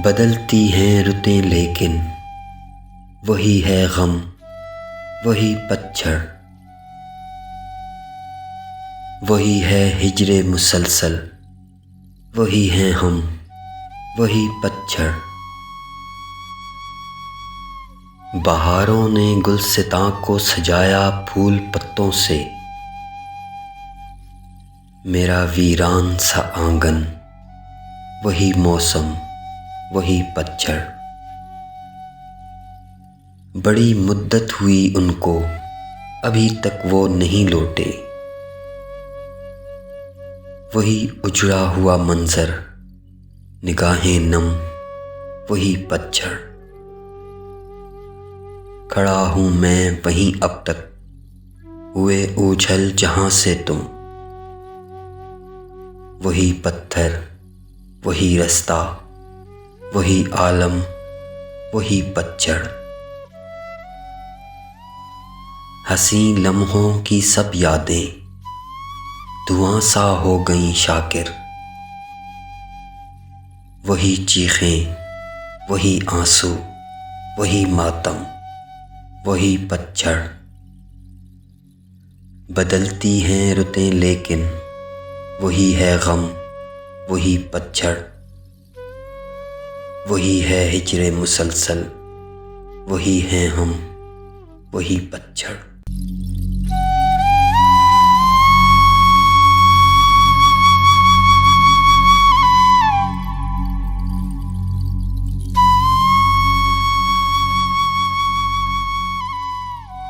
बदलती हैं रुतें लेकिन वही है गम, वही पतझड़, वही है हिजरे मुसलसल, वही हैं हम, वही पतझड़। बहारों ने गुलसितां को सजाया फूल पत्तों से, मेरा वीरान सा आंगन, वही मौसम, वही पतझड़। बड़ी मुद्दत हुई उनको, अभी तक वो नहीं लौटे, वही उजड़ा हुआ मंजर, निगाहें नम, वही पतझड़। खड़ा हूँ मैं वहीं अब तक, हुए ओझल जहां से तुम, वही पत्थर, वही रास्ता, वही आलम, वही पतझड़। हंसी लम्हों की सब यादें धुआं सा हो गईं शाकिर, वही चीखें, वही आंसू, वही मातम, वही पतझड़। बदलती हैं रुतें लेकिन वही है गम, वही पतझड़, वही है हिजरे मुसलसल, वही हैं हम, वही पतझड़।